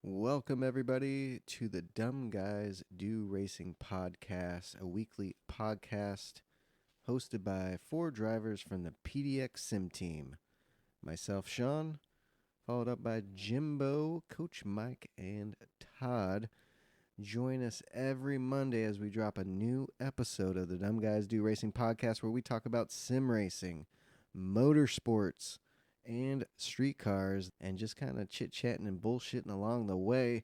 Welcome, everybody, to the Dumb Guys Do Racing podcast, a weekly podcast hosted by four drivers from the PDX Sim team. Myself, Sean, followed up by Jimbo, Coach Mike, and Todd. Join us every Monday as we drop a new episode of the Dumb Guys Do Racing podcast where we talk about sim racing, motorsports, and street cars, and just kind of chit-chatting and bullshitting along the way.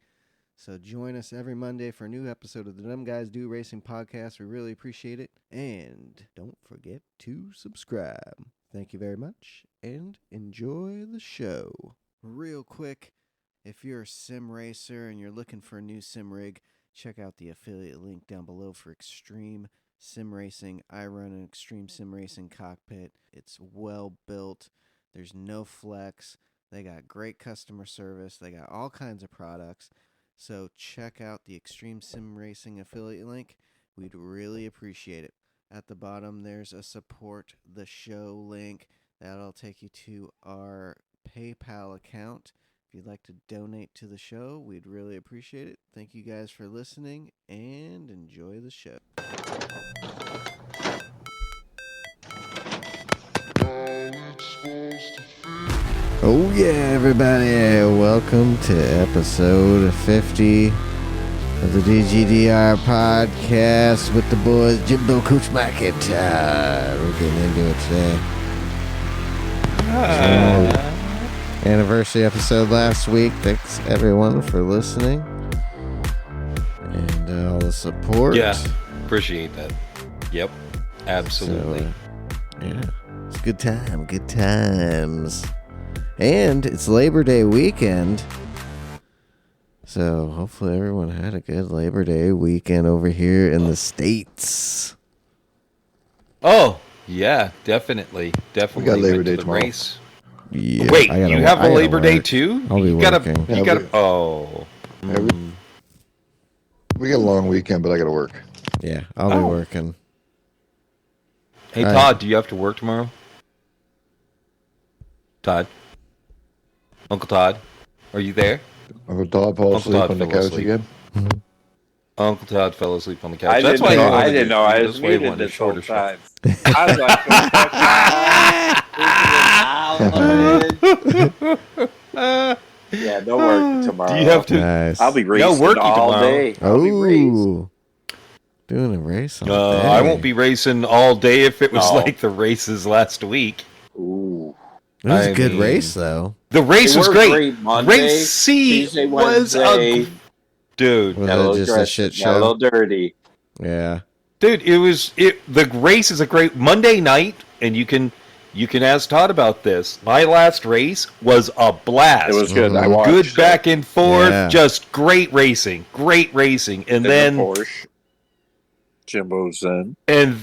So join us every Monday for a new episode of the Dumb Guys Do Racing podcast. We really appreciate it. And don't forget to subscribe. Thank you very much, and enjoy the show. Real quick, if you're a sim racer and you're looking for a new sim rig, check out the affiliate link down below for Extreme Sim Racing. I run an Extreme Sim Racing cockpit. It's well built. There's no flex. They got great customer service. They got all kinds of products. So check out the Extreme Sim Racing affiliate link. We'd really appreciate it. At the bottom, there's a support the show link. That'll take you to our PayPal account. If you'd like to donate to the show, we'd really appreciate it. Thank you guys for listening and enjoy the show. Oh yeah, everybody, welcome to episode 50 of the DGDR podcast with the boys Jimbo, Coach Mike, and Todd. We're getting into it today. Anniversary episode last week. Thanks everyone for listening and all the support. Yeah, appreciate that. Yep, absolutely. So, yeah, it's a good time, good times. And it's Labor Day weekend. So hopefully everyone had a good Labor Day weekend over here in the States. Oh, yeah, definitely. We got Labor Day tomorrow. Race. Yeah, Wait, you have a Labor Day too? I'll be working. You gotta. Oh. We got a long weekend, but I got to work. Yeah, I'll be working. Hey, Todd, do you have to work tomorrow? Todd? Uncle Todd? Are you there? Uncle Todd fell asleep on the couch again. Uncle Todd fell asleep on the couch. I didn't know. I was muted this whole time. I was like, yeah, no work tomorrow. Do you have to? Nice. I'll be racing all day. Oh, doing a race all day. I won't be racing all day if it was like the races last week. Ooh. It was a good race, though. The race was great. Monday, Race C Tuesday, was Wednesday. Was Was it just a shit show? A little dirty. Yeah. Dude, the race is a great Monday night, and you can ask Todd about this. My last race was a blast. It was good. I watched good back and forth, Yeah. just great racing, and then Porsche. Jimbo's in. and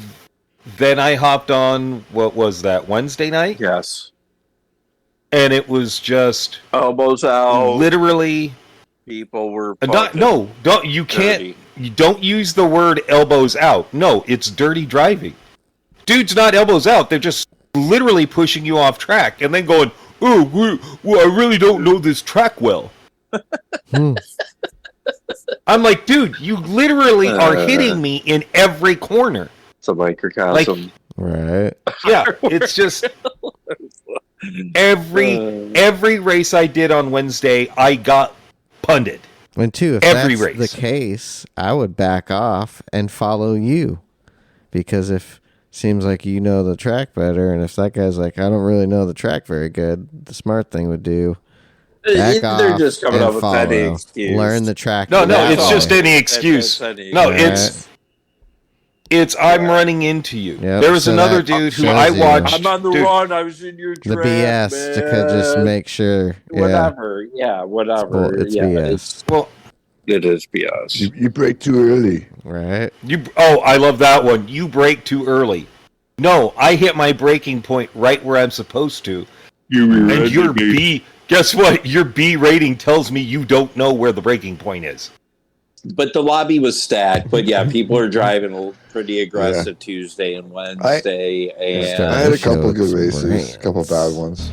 then I hopped on. What was that, Wednesday night? Yes. And it was just Elbows out. literally. People were. You can't. You don't use the word elbows out. No, it's dirty driving. Dude's not elbows out. They're just literally pushing you off track and then going, "Oh, I really don't know this track well." I'm like, dude, you literally are hitting me in every corner. It's a microcosm. Right. Yeah, it's just every race I did on Wednesday, I got punted. And too, if Every that's race. the case, I would back off and follow you. Because if seems like you know the track better, and if that guy's like, I don't really know the track very good, the smart thing would do, back off. They're just coming and up with follow. any excuse. Learn the track. No, it's way. just any excuse. No, it's I'm running into you. Yep, There was so another that dude who shows I you. watched. I'm on the run. I was in your The track, BS man. to just make sure. Yeah. Whatever. Yeah, whatever. It's yeah, BS. Well, it is BS. You break too early. Right. I love that one. You brake too early. No, I hit my braking point right where I'm supposed to. And your B, guess what? Your B rating tells me you don't know where the braking point is. But the lobby was stacked. But yeah, people are driving pretty aggressive Tuesday and Wednesday. I had a couple of good races, a couple of bad ones.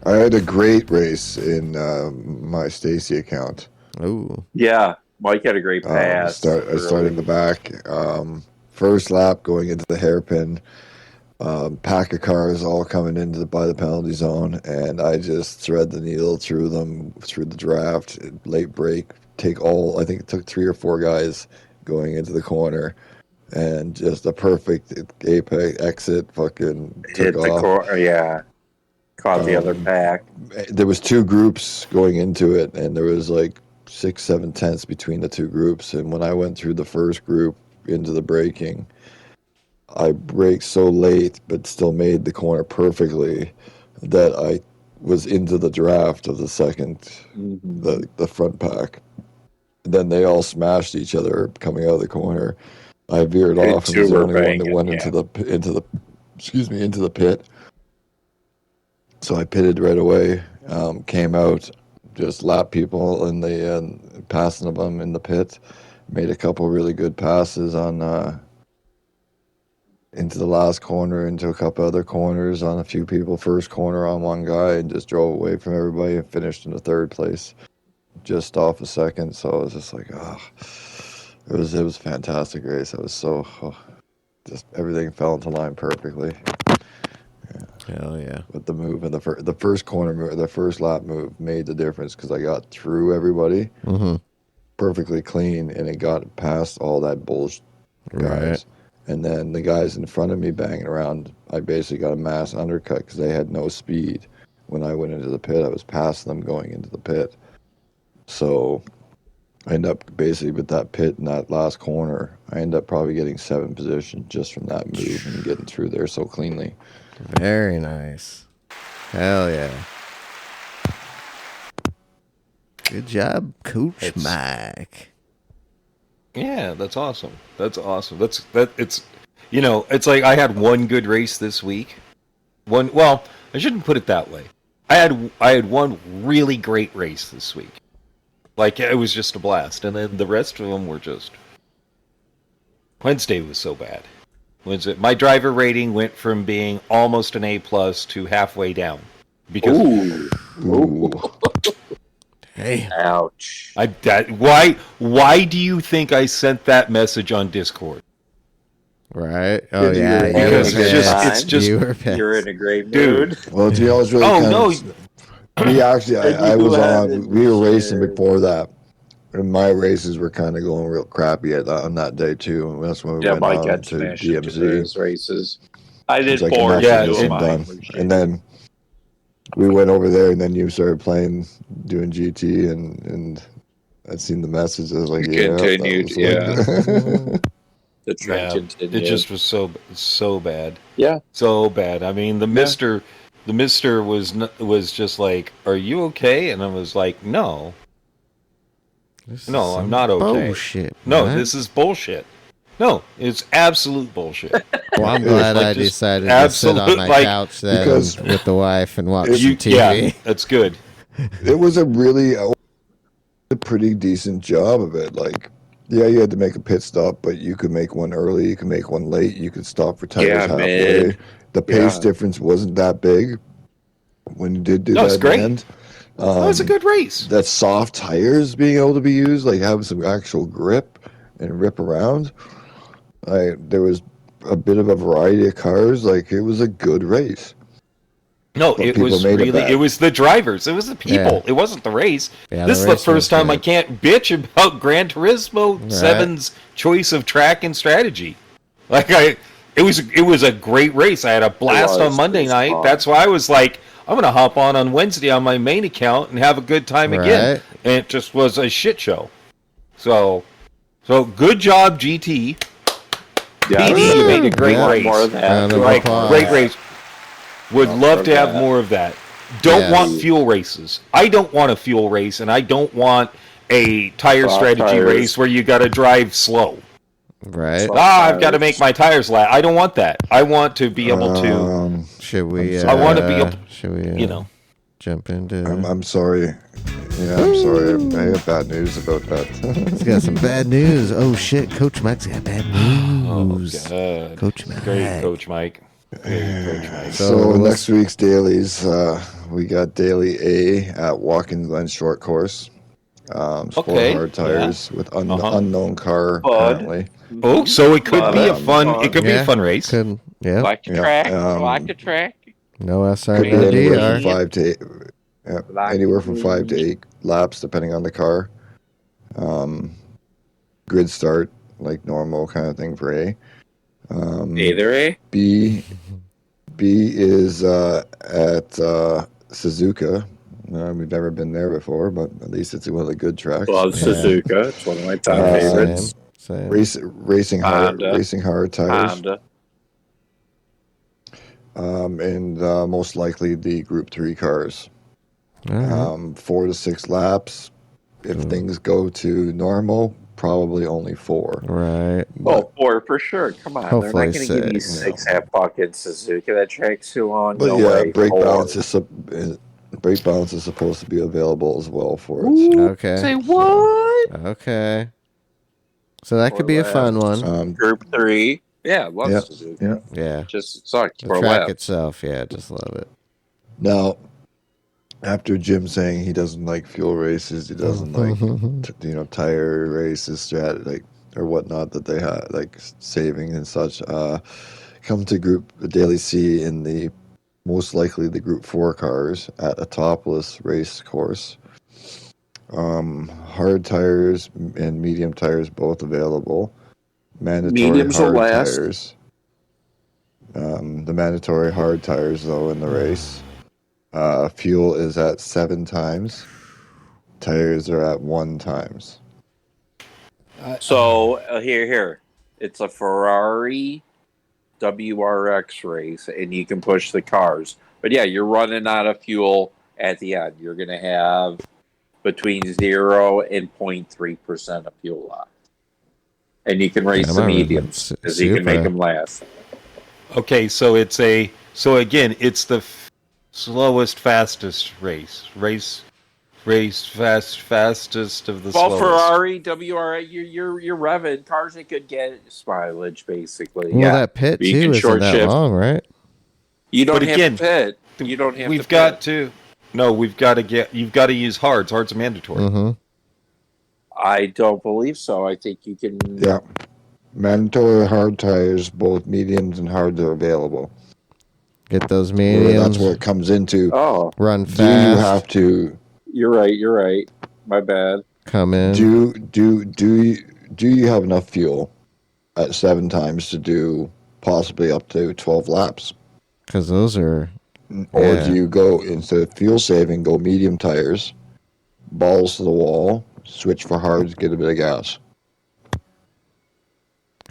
I had a great race in my Stacy account. Oh, Yeah, Mike had a great pass. I started in the back. First lap going into the hairpin. Pack of cars all coming into by the penalty zone, and I just thread the needle through them through the draft. Late break, I think it took 3 or 4 guys going into the corner, and just a perfect apex exit. Fucking Hit took the off. corner, yeah. Caught the other pack. There was 2 groups going into it, and there was like 6-7 tenths between the 2 groups. And when I went through the first group into the braking, I braked so late, but still made the corner perfectly, that I was into the draft of the second, the front pack. Then they all smashed each other coming out of the corner. I veered off and was the only one that went into the pit. So I pitted right away, came out, just lapped people and passing them in the pit. Made a couple really good passes on into the last corner, into a couple other corners on a few people. First corner on one guy, and just drove away from everybody and finished in the 3rd place, just off a second. So I was just like, it was a fantastic race. I was just everything fell into line perfectly. hell yeah! But the move and the first corner move, the first lap move made the difference, because I got through everybody perfectly clean, and it got past all that bullshit guys. Right. And then the guys in front of me banging around, I basically got a mass undercut because they had no speed. When I went into the pit, I was past them going into the pit. So I ended up basically with that pit in that last corner, I ended up probably getting 7th position just from that move and getting through there so cleanly. Very nice. Hell yeah. Good job, Coach Mike. Yeah, that's awesome. It's it's like I had one good race this week. Well, I shouldn't put it that way. I had one really great race this week. Like, it was just a blast, and then the rest of them were just. Wednesday was so bad. My driver rating went from being almost an A+ to halfway down because. Ooh. Hey. Ouch. Why do you think I sent that message on Discord? Right. Oh Yeah, yeah. Because it's just You're in a great mood. Well, you know, it's really we actually, I was on. We were racing before that, and my races were kind of going real crappy on that day too. And that's when we went Mike on got to smashed in DMZ. Races. I did Like, 4. done. And then we went over there, and then you started doing GT, and I'd seen the messages. I was like, Continued, The trend continued. It just was so bad. Yeah, so bad. I mean, the Mister was just like, "Are you okay?" And I was like, "No, I'm not okay. Bullshit. No, man. this is bullshit. No, it's absolute bullshit." Well, I'm glad I decided to sit on my couch then with the wife and watch some TV. Yeah, that's good. It was a pretty decent job of it. Like, yeah, you had to make a pit stop, but you could make one early, you could make one late, you could stop for tires halfway. Man. The pace difference wasn't that big when you did that. It's great. End. That was a good race. That soft tires being able to be used, like having some actual grip and rip around. There was a bit of a variety of cars. Like, it was a good race. No, But it people was made it really. bad. It was the drivers. It was the people. Yeah. It wasn't the race. Yeah, This is the the race first was time I good. can't bitch about Gran Turismo 7's choice of track and strategy. It was a great race. I had a blast on Monday night. fun. That's why I was like, I'm gonna hop on Wednesday on my main account and have a good time again. Right. And it just was a shit show. So good job, GT. Yeah, PD, you made a great race. More of that. Round of Like, applause. great race. Would love to have more of that. Don't Yes. want fuel races. I don't want a fuel race, and I don't want a tire Soft strategy tires. race where you got to drive slow. Right. Soft I've got to tires. make my tires last. I don't want that. I want to be able to, Should we? I wanna be able- Should we? Jump into. I'm sorry. Yeah, I'm sorry. I have bad news about that. He's got some bad news. Oh shit, Coach Mike's got bad news. God. Coach Mike. Great, Coach Mike. So next week's dailies, we got daily A at Watkins Glen Short Course. Four hard tires with unknown car currently. Oh, so it could be a fun. It could be a fun race. Yeah. Like the track. Like the track. No SR, Could be no anywhere DR. from 5 to 8. Anywhere from 5 to 8 laps, depending on the car. Grid start, like normal kind of thing for A. Either A. B is at Suzuka. We've never been there before, but at least it's one of the good tracks. Love Suzuka. It's one of my top favorites. Same. Racing hard tires. Honda. And most likely the Group 3 cars. Right. 4 to 6 laps. If things go to normal, probably only 4. Right. Oh, 4 for sure. Come on. They're not Hopefully going to give you 6 half buckets Suzuka. That track's too long. But no yeah, way. brake 4. balance is supposed to be available as well for it. Okay. Say what? Okay. So that could be a fun one. Group 3. Yeah, love Suzuka. Yeah. Just sucks The for track laps. itself, yeah, just love it. Now, after Jim saying he doesn't like fuel races, he doesn't like tire races, or whatnot that they have, like saving and such. Come to the Daily C in the most likely the Group 4 cars at a topless race course. Hard tires and medium tires both available. Mandatory Mediums hard will last. tires. The mandatory hard tires though in the race. Fuel is at 7 times. Tires are at 1 times. So here, it's a Ferrari WRX race, and you can push the cars. But yeah, you're running out of fuel at the end. You're going to have between 0 and 0.3% of fuel left, and you can race the mediums because you can make them last. Okay, so it's the slowest, fastest race. Fastest of the slowest. Ferrari, WRX, you're revving cars that could get mileage basically. Well, that pit You too can isn't short that shift. long, right? You don't But have again, to pit. You don't have We've to got pit. to. No, you've got to use hards. Hards are mandatory. Mm-hmm. I don't believe so. I think you can. Yeah. Mandatory hard tires, both mediums and hards are available. Get those mediums. That's where it comes into. Oh, Run fast. Do you have to? you're right. My bad. Come in. Do you have enough fuel at 7 times to do possibly up to 12 laps? Because those are. Or do you go, instead of fuel saving, go medium tires, balls to the wall, switch for hards, get a bit of gas?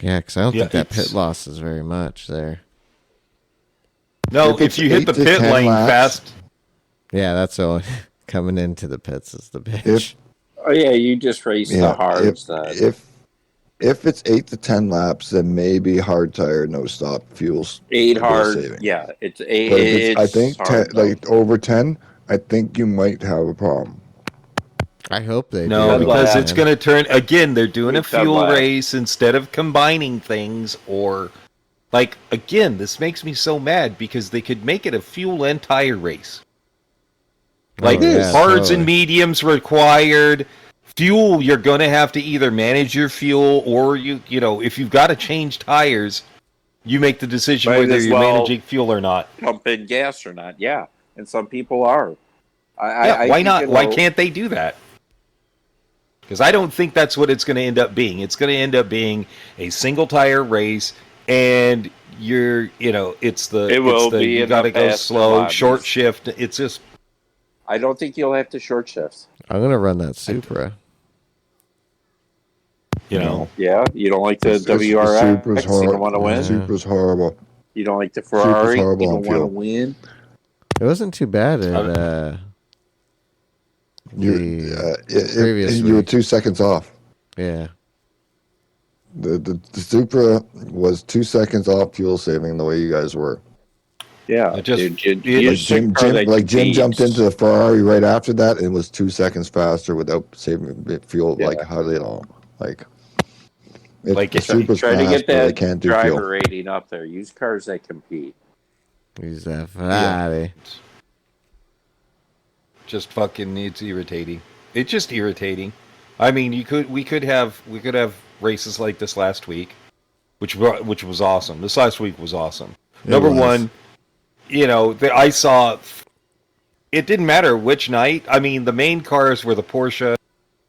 Yeah, because I don't think that pit loss is very much there. No, if you hit the pit lane fast. Yeah, that's all. Coming into the pits is the bitch. Oh yeah, you just race the hards. If it's 8 to 10 laps, then maybe hard tire, no stop fuels. 8 hard. Saving. Yeah, it's 8. I think over 10. I think you might have a problem. I hope they do. No, because it's going to turn again. They're doing a fuel race instead of combining things, or again. This makes me so mad because they could make it a fuel and tire race. Hards and mediums required. Fuel, you're going to have to either manage your fuel or if you've got to change tires, you make the decision whether you're managing fuel or not. Pump in gas or not, yeah. And some people are. Why not? Why can't they do that? Because I don't think that's what it's going to end up being. It's going to end up being a single tire race, and you got to go slow, short shift. It's just. I don't think you'll have to short shift. I'm gonna run that Supra. Yeah, you don't like the WRX. Supra's You don't want to win. Supra's horrible. You don't like the Ferrari. You don't want to win. It wasn't too bad at you were 2 seconds off. Yeah. The Supra was 2 seconds off fuel saving the way you guys were. Yeah, Jim jumped into the Ferrari right after that and was 2 seconds faster without saving fuel hardly at all. Try to get that driver rating up there. Use cars that compete. He's a Ferrari. Just fucking, it's irritating. It's just irritating. I mean, we could have races like this last week, which was awesome. This last week was awesome. Number one, I saw. It didn't matter which night. I mean, the main cars were the Porsche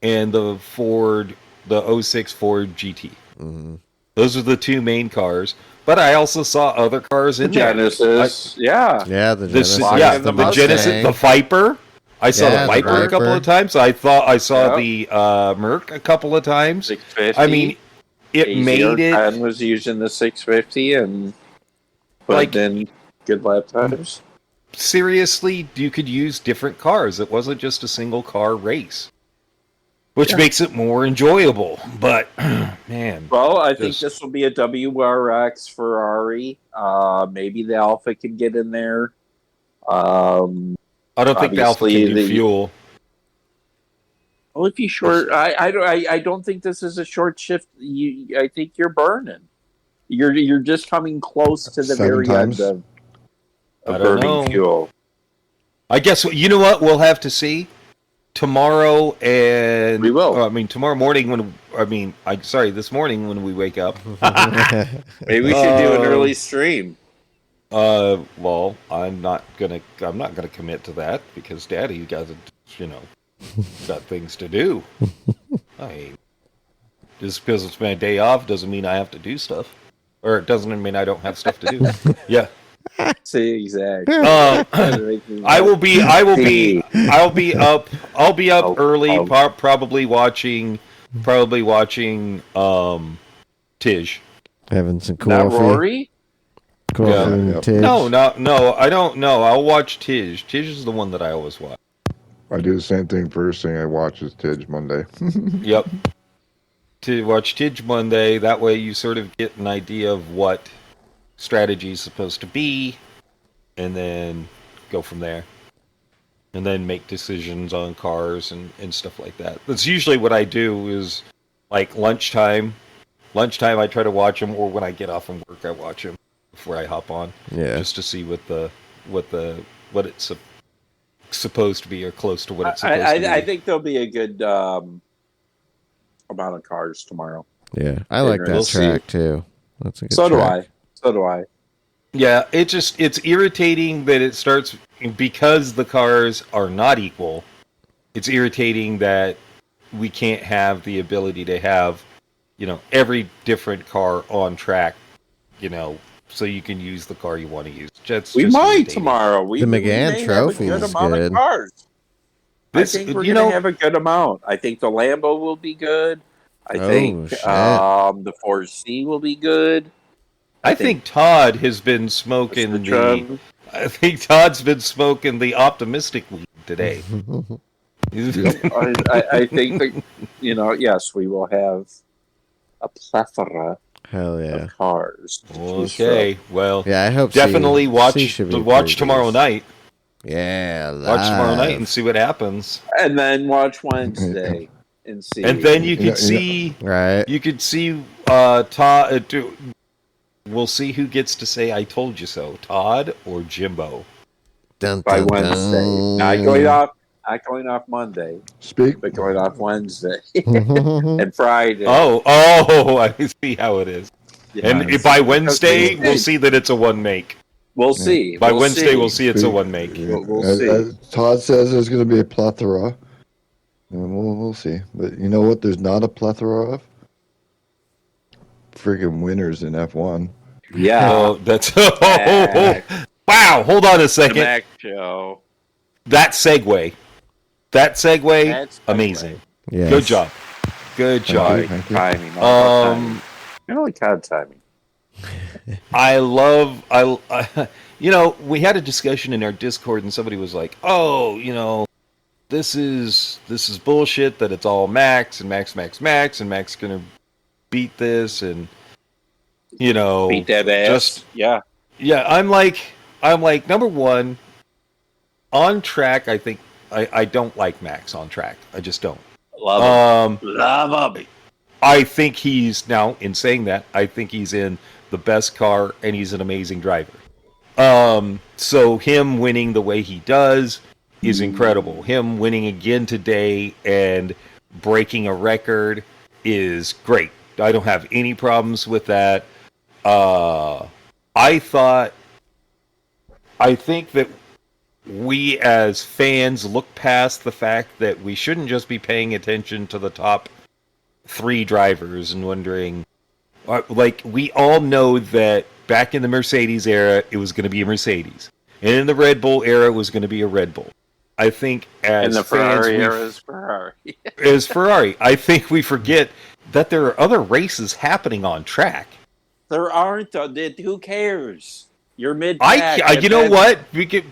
and the Ford, the 06 Ford GT. Mm-hmm. Those are the two main cars. But I also saw other cars in there. Genesis, the Genesis, the Genesis, the Viper. I saw the Viper a couple of times. I saw the Merc a couple of times. 650. I mean, it made it. I was using the 650 and put in good lap times. Seriously, you could use different cars. It wasn't just a single car race, which makes it more enjoyable. But man, well, I think this will be a WRX Ferrari. Maybe the Alpha can get in there. I don't think the Alpha can do fuel. Well, if you short, I don't think this is a short shift. I think you're burning. You're just coming close to the very end of burning fuel. I guess you know what we'll have to see tomorrow, and we will. Tomorrow morning this morning when we wake up. Maybe we should do an early stream. Well, I'm not gonna commit to that because Daddy got things to do. Just because it's my day off doesn't mean I have to do stuff, or it doesn't mean I don't have stuff to do. Yeah. See, exactly. I'll be up early, probably watching Tish. Having some coffee. Not Rory? And Tish. No, I don't know. I'll watch Tish. Tish is the one that I always watch. I do the same thing. First thing I watch is Tidge Monday. Yep. To watch Tidge Monday, that way you sort of get an idea of what strategy is supposed to be, and then go from there. And then make decisions on cars and stuff like that. That's usually what I do is, like, lunchtime. Lunchtime I try to watch them, or when I get off from work I watch them before I hop on. Yeah. Just to see what it's supposed to be, or close to what it's supposed to be. I think there'll be a good amount of cars tomorrow. Yeah, I like that track too. That's a good track. So do I. Yeah, it's irritating that it starts because the cars are not equal. It's irritating that we can't have the ability to have, every different car on track, so you can use the car you want to use. We might irritating. Tomorrow. The McGann Trophy is good. Of cars. I think we're going to have a good amount. I think the Lambo will be good. I think the 4C will be good. I think Todd has been smoking I think Todd's been smoking the optimistic weed today. I think that, yes, we will have a plethora of cars. Okay, well, yeah, I hope definitely watch tomorrow night. Yeah, watch tomorrow night and see what happens, and then watch Wednesday and see. And then you could see, right? You could see Todd. We'll see who gets to say "I told you so," Todd or Jimbo. By Wednesday, not going off Monday. But going off Wednesday and Friday. Oh, I see how it is. Yes. And by Wednesday, we'll see that it's a one make. We'll see. By Wednesday, we'll see it's a one make. We'll see. Todd says there's going to be a plethora, and we'll see. But you know what? There's not a plethora of friggin' winners in F1. Yeah. Oh, that's wow. Hold on a second. Mac show. That segue, amazing. Yes. Good job. Timing. Really kind of timing. We had a discussion in our Discord, and somebody was like, "Oh, this is bullshit. That it's all Max and Max, and Max gonna beat this, and beat that ass." Yeah. I'm like, number one, on track. I think I don't like Max on track. I just don't. Love him. I think he's, now, in saying that, I think he's in the best car, and he's an amazing driver. So him winning the way he does is incredible. Him winning again today and breaking a record is great. I don't have any problems with that. I think that we as fans look past the fact that we shouldn't just be paying attention to the top 3 drivers and wondering, like, we all know that back in the Mercedes era, it was going to be a Mercedes. And in the Red Bull era, it was going to be a Red Bull. I think as and the fans, Ferrari era is Ferrari. is Ferrari. I think we forget that there are other races happening on track. There aren't. Who cares? You're mid. You know what?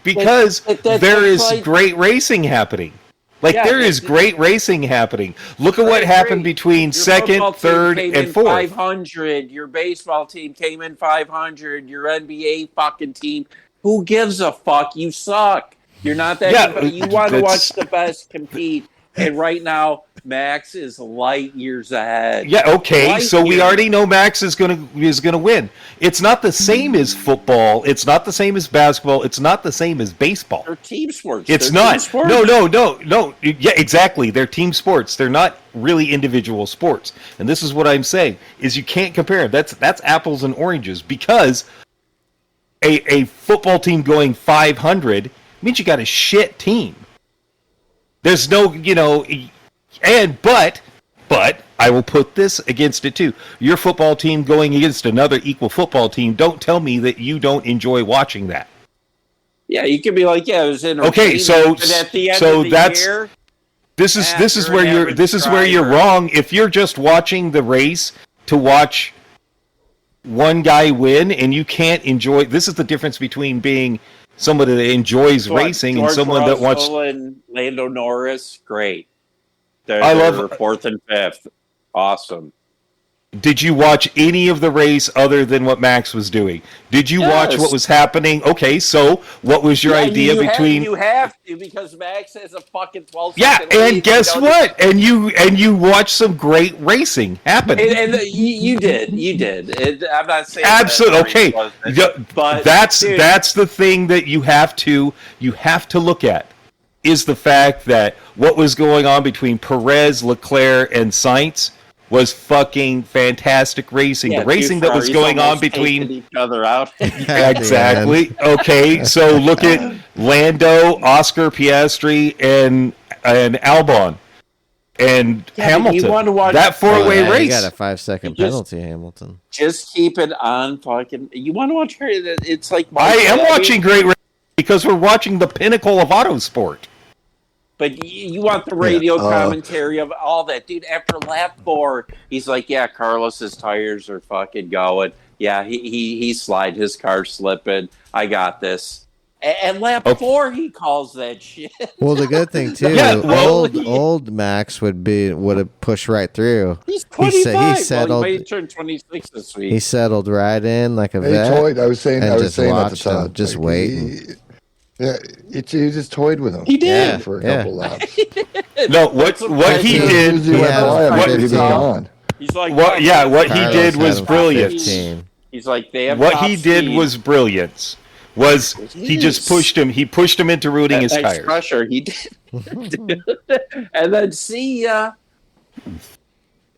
Because there is great racing happening. Like, there is great racing happening. Look at what happened between second, third, and fourth. 500. Your baseball team came in 500. Your NBA fucking team. Who gives a fuck? You suck. You're not that good. You want to watch the best compete. And right now, Max is light years ahead. Yeah, okay. So we already know Max is gonna win. It's not the same as football. It's not the same as basketball. It's not the same as baseball. They're team sports. It's not. No. Yeah, exactly. They're team sports. They're not really individual sports. And this is what I'm saying: is you can't compare them. That's apples and oranges, because a football team going 500 means you got a shit team. There's no, but I will put this against it too. Your football team going against another equal football team, don't tell me that you don't enjoy watching that. Yeah, you could be like, it was entertaining. Okay, so at the end of the year, this is where you're wrong. If you're just watching the race to watch one guy win and you can't enjoy, this is the difference between being somebody that enjoys racing and someone that wants. And Lando Norris, great. They're fourth and fifth. Awesome. Did you watch any of the race other than what Max was doing? Did you watch what was happening? Okay, so what was your idea between? You have to, because Max has a fucking 12. Yeah, and guess what? And you watched some great racing happen. And you did. I'm not saying absolutely okay. But that's the thing that you have to look at, is the fact that what was going on between Perez, Leclerc, and Sainz was fucking fantastic racing. The racing that was going on between each other out. Exactly. Okay, so look at Lando, Oscar Piastri, and Albon, and Hamilton. You want to watch that 4-way race. You got a 5-second penalty, Hamilton. Just keep it on. Fucking. You want to watch her? It's like I am watching great racing because we're watching the pinnacle of autosport. But you want the radio commentary of all that. Dude, after lap 4, he's like, yeah, Carlos's tires are fucking going. Yeah, he slid his car slipping. I got this. And lap 4, he calls that shit. Well, the good thing, too, old Max would have pushed right through. He's 25. He settled, he turned 26 this week. He settled right in like a vet. I was saying at the time. Just waiting. Yeah, he just toyed with him. He did for a couple laps. No, what he did. He's like, what he did was brilliant. He's like, they have what he did was brilliant. He just pushed him? He pushed him into ruining his tires. Pressure, he did. And then see ya.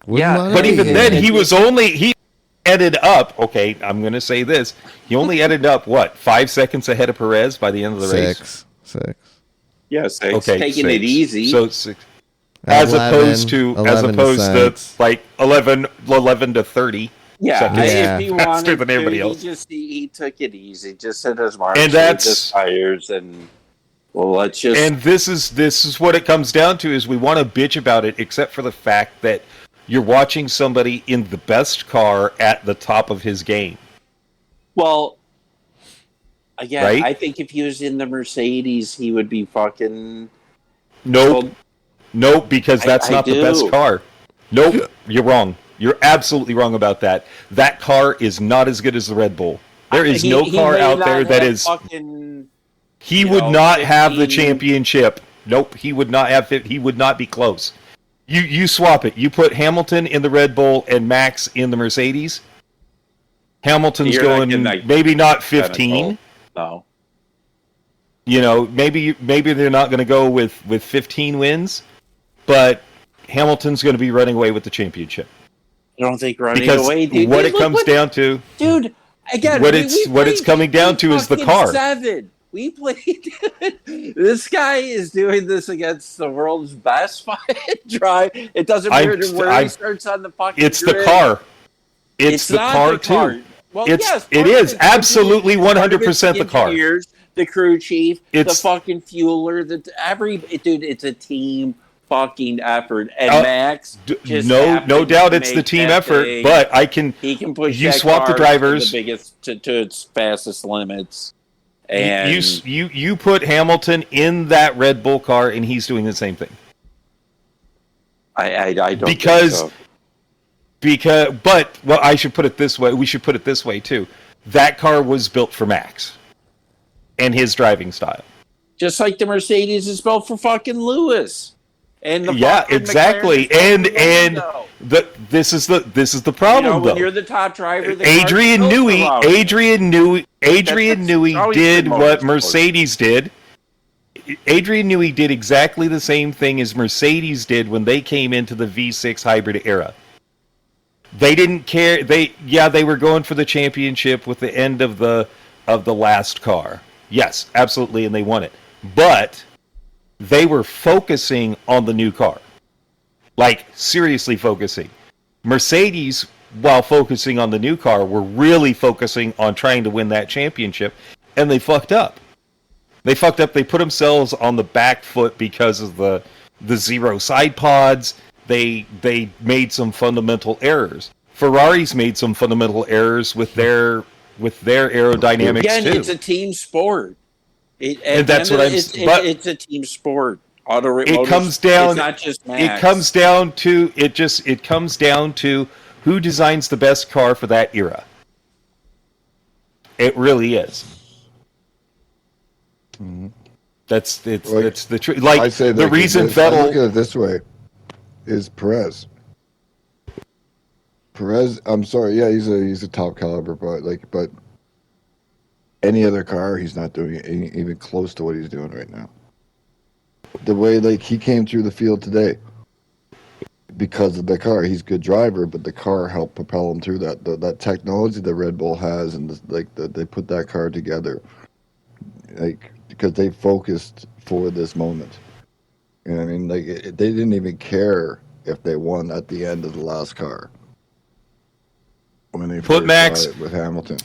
But even then, he ended up, okay, I'm going to say this. He only ended up, 5 seconds ahead of Perez by the end of the race? 6. Yeah, 6. Okay, taking 6. It easy. So 6. As opposed to like 11 to 30. Yeah, if he wanted than everybody else. He took it easy. Just hit his marks, and that's his tires, and let's just. And this is what it comes down to: is we want to bitch about it, except for the fact that you're watching somebody in the best car at the top of his game. Well, again, right? I think if he was in the Mercedes, he would be fucking. Nope, because that's not the best car. Nope, you're wrong. You're absolutely wrong about that. That car is not as good as the Red Bull. There is no car out there that is. He would not have the championship. Nope, he would not have. He would not be close. You swap it. You put Hamilton in the Red Bull and Max in the Mercedes. Hamilton's going maybe not 15, No. You know, maybe they're not going to go with 15 wins, but Hamilton's going to be running away with the championship. I don't think running Because away, dude. what it comes down to, dude. Again, what it's coming down to is the car. 7. We played. This guy is doing this against the world's best drive. It doesn't matter where he starts on the fucking. It's grid. the car. It's the car too. Well, it is absolutely 100% the car. The crew chief, it's the fucking fueler, dude. It's a team fucking effort, and Max. No doubt, it's the team effort. But he can push. You swap the drivers to its fastest limits. And you put Hamilton in that Red Bull car, and he's doing the same thing. I don't think so. But I should put it this way. We should put it this way too. That car was built for Max and his driving style. Just like the Mercedes is built for fucking Lewis. And exactly. This is the problem, when though. you're the top driver, Adrian Newey did what Mercedes did. Adrian Newey did exactly the same thing as Mercedes did when they came into the V6 hybrid era. They didn't care. They were going for the championship with the end of the last car. Yes, absolutely, and they won it. But they were focusing on the new car. Like, seriously focusing. Mercedes, while focusing on the new car, were really focusing on trying to win that championship, and they fucked up. They put themselves on the back foot because of the zero side pods. They made some fundamental errors. Ferrari's made some fundamental errors with their aerodynamics Again, too. It's a team sport. And that's what it's a team sport. It comes down. It's not just Max. It comes down to who designs the best car for that era. It really is. Mm-hmm. It's the truth. Like, I say the reason I Vettel. look at it this way: is Perez. I'm sorry, yeah, he's a top caliber, but any other car, he's not doing it even close to what he's doing right now. The way he came through the field today, because of the car, he's a good driver, but the car helped propel him through that. That technology that Red Bull has, and they put that car together, because they focused for this moment. You know what I mean? They didn't even care if they won at the end of the last car. When they put Max with Hamilton.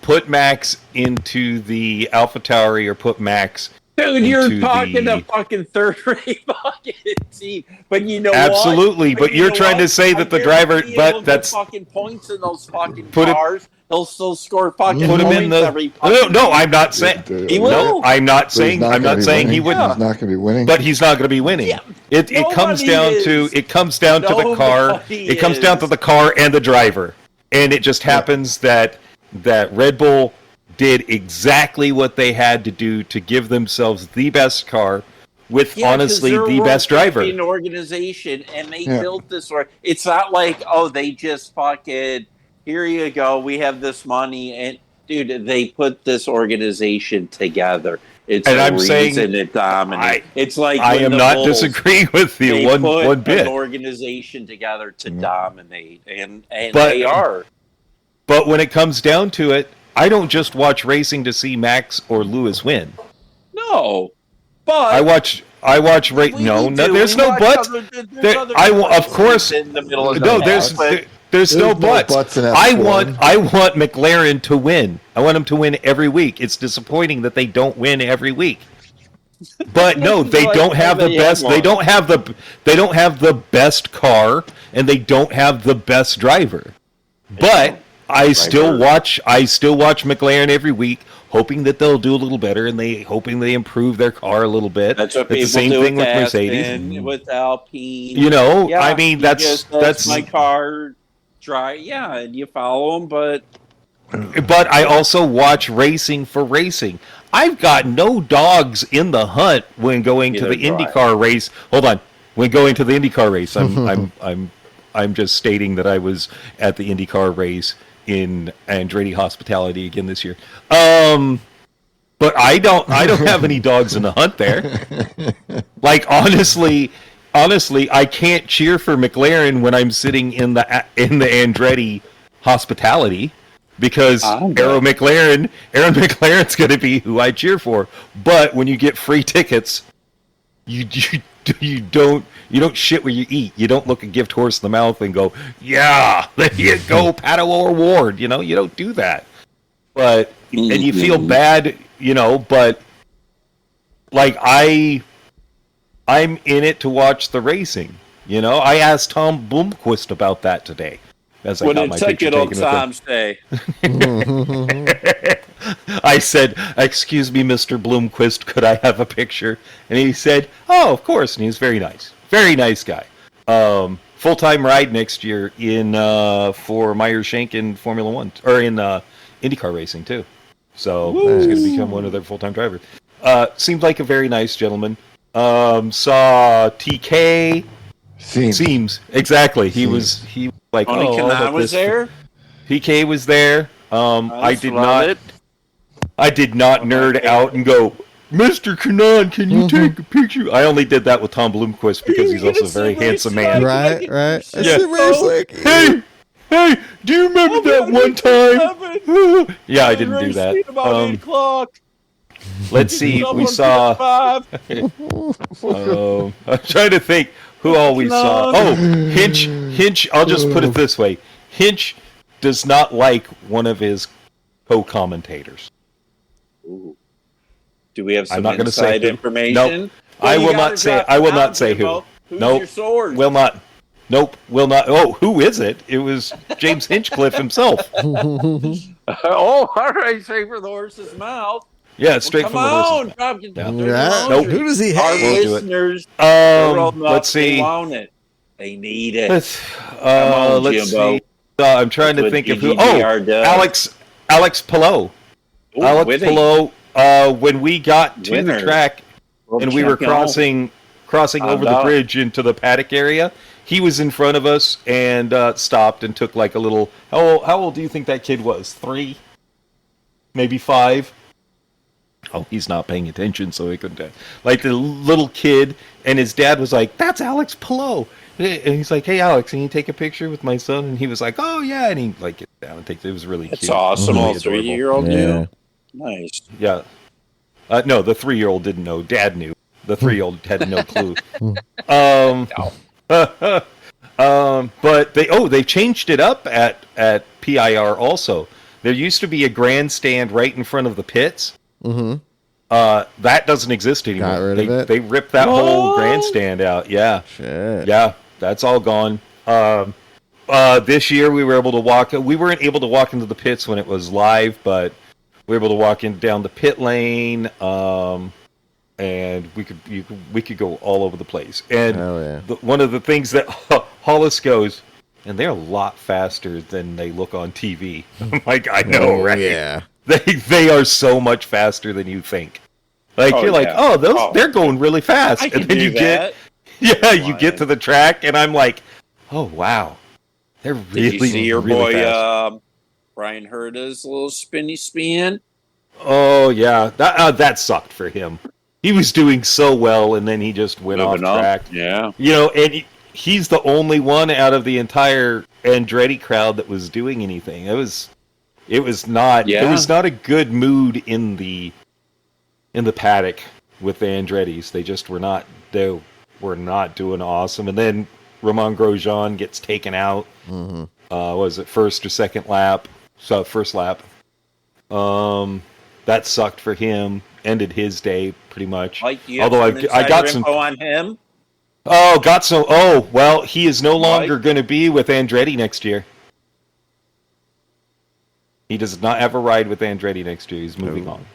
Put Max into the AlphaTauri, or put Max. Dude, you're talking a fucking third-rate fucking team, but you know absolutely. What? But you're trying to say that the driver, but that's fucking points in those fucking cars. He'll still score fucking put him points in the. every No, I'm not saying he will. No, I'm not saying. I'm not saying he wouldn't. He's not going to be winning. But he's not going to be winning. Yeah. It comes down to the car. It comes down to the car and the driver. And it just happens that Red Bull did exactly what they had to do to give themselves the best car with, honestly, the best driver. An organization, and they built this. It's not like, they just fucking, here you go, we have this money, and dude, they put this organization together. It's reason it dominates. It's like I am not disagreeing with you one bit. An organization together to dominate, and they are. But when it comes down to it, I don't just watch racing to see Max or Lewis win. No, but there's no buts. Of course, in the middle of there's no buts. I want McLaren to win. I want them to win every week. It's disappointing that they don't win every week. But no, they don't have the best. They don't have the best car, and they don't have the best driver. But I still watch McLaren every week, hoping that they'll do a little better, and hoping they improve their car a little bit. That's what people the same do thing with Mercedes, Mercedes, with Alpine. I mean that's my car. And you follow them, but I also watch racing for racing. I've got no dogs in the hunt when going to the IndyCar race. Hold on, when going to the IndyCar race, I'm just stating that I was at the IndyCar race in Andretti Hospitality again this year. But I don't have any dogs in the hunt there. Like honestly, I can't cheer for McLaren when I'm sitting in the Andretti hospitality because Aaron McLaren's going to be who I cheer for. But when you get free tickets, you don't shit where you eat. You don't look a gift horse in the mouth and go, yeah, there you go, Pato Award. You don't do that. But and you feel bad, but like I'm in it to watch the racing. I asked Tom Blomqvist about that today. As what did it take on Tom's day? I said, "Excuse me, Mr. Blomqvist, could I have a picture?" And he said, "Oh, of course." And he was very nice guy. Full-time ride next year in for Meyer Shank in Formula One or in IndyCar racing too. So he's going to become one of their full-time drivers. Seemed like a very nice gentleman. Saw TK. Seems exactly. He was like, Tony Kanaan was there. TK was there. I did not nerd out and go, Mr. Kanaan, can you take a picture? I only did that with Tom Blomqvist because he's also a very handsome man. Right. Yeah. Hey, do you remember that one time? Yeah, I didn't do that. About 8 o'clock. Let's see. We saw. I'm trying to think who all we saw. Oh, Hinch. I'll just put it this way: Hinch does not like one of his co-commentators. Ooh. Do we have some I'm not inside information? Nope. I will not say who. Who's your source? Will not. Nope, will not. Oh, who is it? It was James Hinchcliffe himself. All right, straight from the horse's mouth. Yeah, straight from the horse's mouth. Nope. Who does he hate? Our listeners, let's see. They want it. They need it. Let's see. I'm trying to think of who. Alex Pillow. Alex Pillow. When we got to the track and we were crossing over the bridge into the paddock area, he was in front of us and stopped and took like a little. How old do you think that kid was? 3, maybe 5. Oh, he's not paying attention, so he couldn't. Like the little kid, and his dad was like, "That's Alex Pillow," and he's like, "Hey, Alex, can you take a picture with my son?" And he was like, "Oh yeah," and he like get down and take. It was really That's cute. awesome. Really 3-year-old yeah. Nice. Yeah. No, the 3-year-old didn't know. Dad knew. The 3-year-old had no clue. But they changed it up at PIR also. There used to be a grandstand right in front of the pits. Mm-hmm. That doesn't exist anymore. Got rid of it? They ripped that whole grandstand out. Yeah. Shit. Yeah, that's all gone. This year we were able to walk. We weren't able to walk into the pits when it was live, but we were able to walk down the pit lane. And we could go all over the place. And one of the things that Hollis goes, and they're a lot faster than they look on TV. I'm like, I know, right? Yeah. They are so much faster than you think. Like you're like, they're going really fast, and then you get to the track, and I'm like, oh wow, they're really. Did you see your really boy fast. Brian Herta's little spinny spin? Oh yeah, that sucked for him. He was doing so well, and then he just went off track. Yeah, and he's the only one out of the entire Andretti crowd that was doing anything. It was not. Yeah. There was not a good mood in the paddock with the Andrettis. They just were not. They were not doing awesome. And then Romain Grosjean gets taken out. Mm-hmm. Was it first or second lap? So first lap. That sucked for him. Ended his day pretty much. Mike, although I got some info on him. Well, he is no longer going to be with Andretti next year. He does not have a ride with Andretti next year. He's moving on.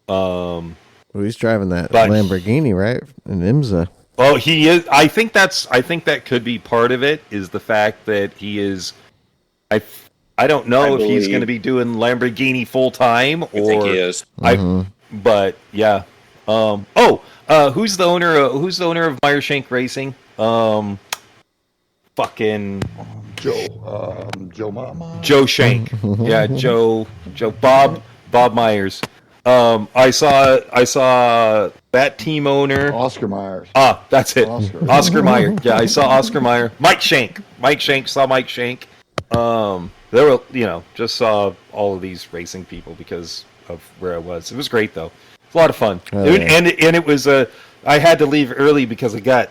Well, he's driving that Lamborghini, right? In IMSA. Oh, he is. I think that could be part of it. Is the fact that he is. I don't know if he's going to be doing Lamborghini full time or. I think he is. But yeah. Who's the owner of Meyer Shank Racing? Fucking Joe Mama. Joe Shank. Yeah, Joe Bob Myers. I saw that team owner. Oscar Myers. That's it. Oscar Meyer. Yeah, I saw Oscar Meyer. Mike Shank. Saw Mike Shank. There were, just saw all of these racing people because of where I was. It was great though. It's a lot of fun. Oh, yeah. And it was I had to leave early because I got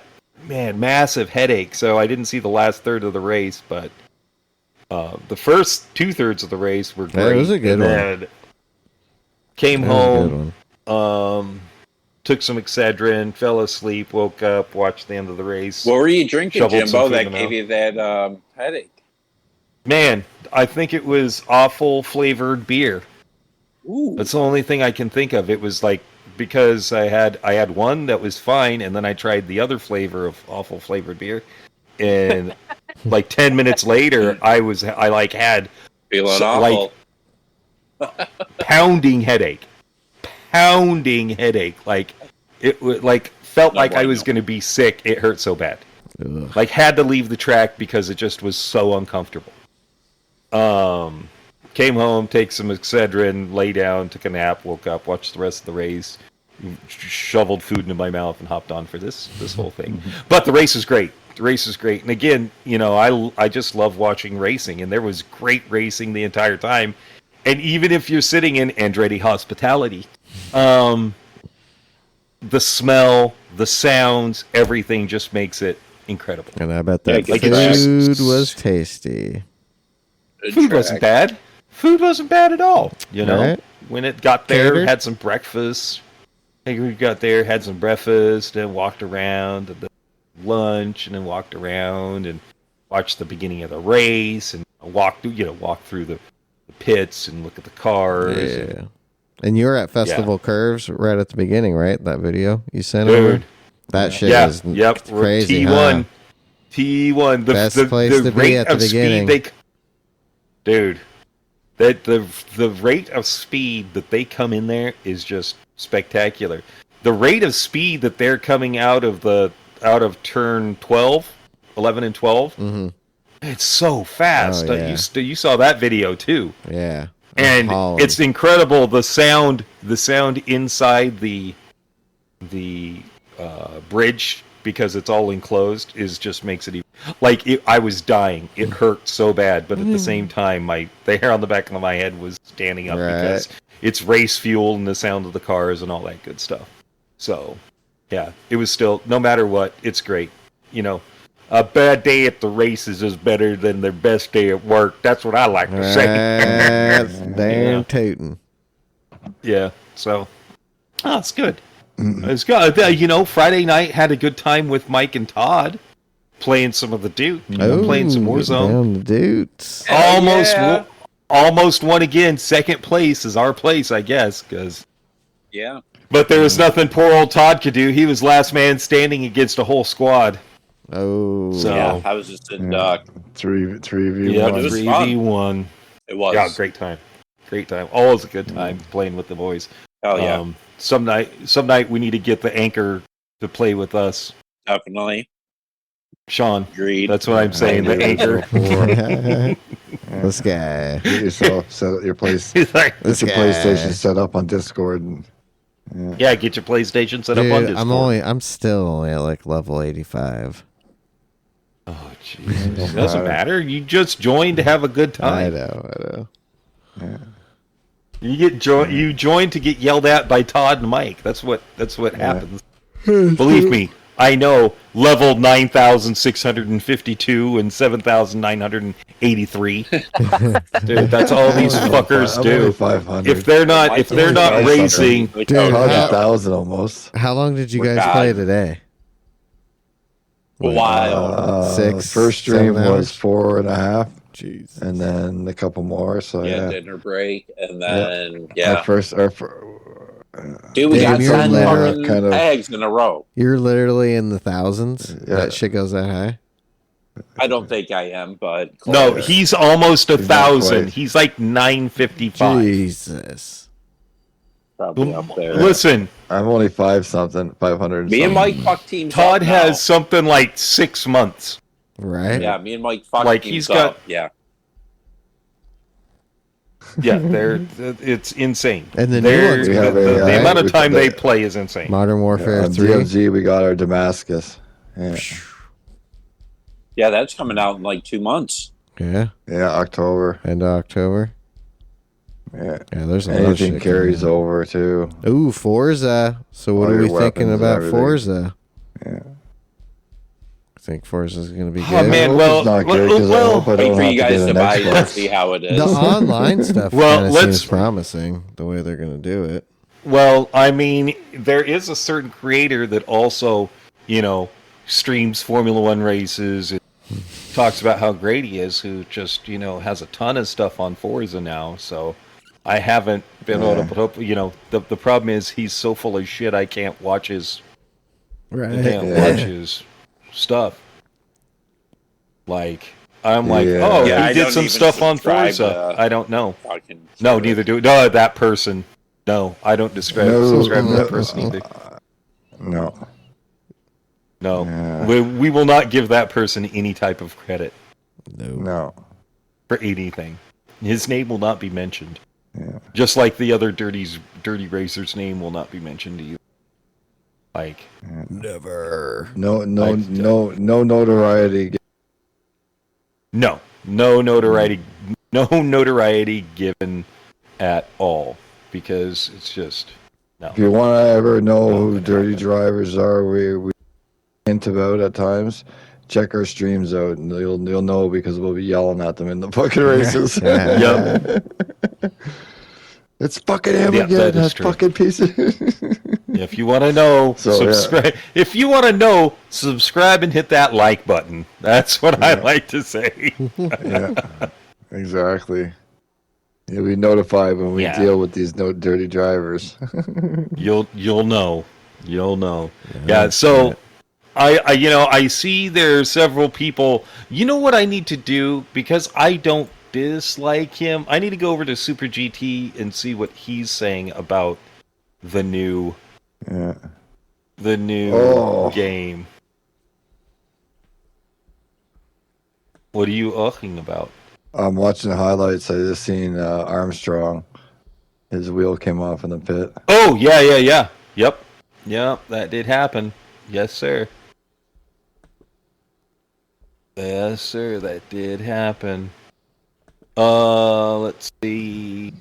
massive headache, so I didn't see the last third of the race, but the first 2/3 of the race were great. That was a good one. Then came home, took some Excedrin, fell asleep, woke up, watched the end of the race. What were you drinking, Shoveled some Jimbo, food that in the gave mouth. you that headache? Man, I think it was awful flavored beer. Ooh. That's the only thing I can think of. It was like because I had one that was fine, and then I tried the other flavor of awful flavored beer, and like 10 minutes later, I had Feeling awful. pounding headache, like it felt like I was going to be sick. It hurt so bad. Ugh. Like had to leave the track because it just was so uncomfortable. Came home, take some Excedrin, lay down, took a nap, woke up, watched the rest of the race, shoveled food into my mouth, and hopped on for this whole thing. But the race is great. And again, I just love watching racing, and there was great racing the entire time. And even if you're sitting in Andretti Hospitality, the smell, the sounds, everything just makes it incredible. And I bet that Like food was tasty. Food wasn't bad. Food wasn't bad at all. Right. When it got there, Catered? had some breakfast. We got there, had some breakfast, and walked around to the lunch, and then walked around and watched the beginning of the race, and walked through the pits and look at the cars. Yeah. And you were at Festival Curves right at the beginning, right? That video you sent over? Dude. That shit was crazy. T1. Huh? T1. Best place to be at the beginning. Dude, the rate of speed that they come in there is just spectacular. The rate of speed that they're coming out of turn 11 and 12, it's so fast. Oh, yeah. You saw that video too. Yeah. And Holland. it's incredible the sound inside the bridge, because it's all enclosed, just makes it even, I was dying. It hurt so bad, but at the same time the hair on the back of my head was standing up because it's race fuel and the sound of the cars and all that good stuff. So yeah, it was still, no matter what, it's great. A bad day at the races is better than their best day at work. That's what I like to say. That's damn tootin'. Yeah, so it's good. It's good. Friday night had a good time with Mike and Todd playing some of the Duke. Playing some Warzone. Down the dudes. Almost won again. Second place is our place, I guess. Yeah. But there was nothing poor old Todd could do. He was last man standing against a whole squad. Oh. So, Yeah, I was just in 3v1. Yeah, It was 3v1. It was. Yeah, great time. Always a good time playing with the boys. Oh yeah, Some night we need to get the anchor to play with us. definitely. Sean. Agreed. That's what I'm saying. The anchor. This guy. Get yourself set up your place. He's like, Get your guy. PlayStation set up on Discord. And, yeah, get your PlayStation set up on Dude, Discord. I'm still only at level 85. Oh, jeez. It doesn't matter. You just joined to have a good I time. know. yeah. You joined to get yelled at by Todd and Mike. That's what happens. Believe me, I know. Level 9,652 and 7,983. Dude, that's all these fuckers I'm do. only 500. If they're not racing, Dude, Todd's how- 1,000 almost. How long did you We're guys bad. play today? A while. Six, First stream 7 hours? was 4.5, Jeez. and then a couple more. So Yeah, yeah. dinner break, and then Our first, dude, we Damn, got you're 10 literally fucking kind of- tags in a row. You're literally in the thousands? Yeah. That shit goes that high? I don't think I am, but no, close. he's almost He's not 1,000. quite. He's like 955. Jesus. Probably up there. Listen, I'm only 500. Me and something. Mike fuck teams Todd up has now. something like 6 months. Right? Yeah, me and Mike fuck Like, teams he's got- up. Yeah. Yeah, it's insane. And the new ones, We have the amount of time they the- play is insane. Modern Warfare On 3. DMZ, we got our Damascus. Yeah, Yeah, that's coming out in like 2 months. Yeah, yeah, October. end of October. Yeah, Yeah, there's a lot of anything shit carries coming out. over too. Ooh, Forza. So what All are we your thinking weapons and about everything. Forza? Yeah. I think Forza's going to be Oh, good. man, I hope well, it's not good because I well, hope I Wait don't for have you to guys get to an buy it and Xbox. see how it is. The online stuff Well, kind of let's- seems promising, the way they're going to do it. Well, I mean, there is a certain creator that also, streams Formula One races. And talks about how great he is, who just, has a ton of stuff on Forza now. So I haven't been able to put up, the problem is he's so full of shit I can't watch his stuff. Like, I'm like, Yeah. oh, Yeah, I he did don't some even stuff on subscribe Forza. to- I don't know. Fucking No, shit. neither do no that person. No, I don't subscribe to that person either. No. No, Yeah. we will not give that person any type of credit No. for anything. His name will not be mentioned. Yeah. Just like the other dirty racer's name will not be mentioned either. Like, Never. No notoriety. no notoriety, no notoriety given at all, because it's just no. If you want to ever know who dirty drivers are, we hint about at times. Check our streams out, and you'll know because we'll be yelling at them in the fucking races. Yep. It's fucking him Yeah, again. that is That true. fucking piece of. If you want to know, So, yeah. subscribe. If you want to know, subscribe and hit that like button. That's what I like to say. Yeah, exactly. You'll be notified when we Yeah. deal with these dirty drivers. You'll know. Yeah. So I see there's several people. You know what I need to do, because I don't dislike him. I need to go over to Super GT and see what he's saying about the new Yeah. game. What are you talking about? I'm watching the highlights. I just seen Armstrong. His wheel came off in the pit. Oh, yeah. Yep, that did happen. Yes, sir. Yes, sir, that did happen. Let's see.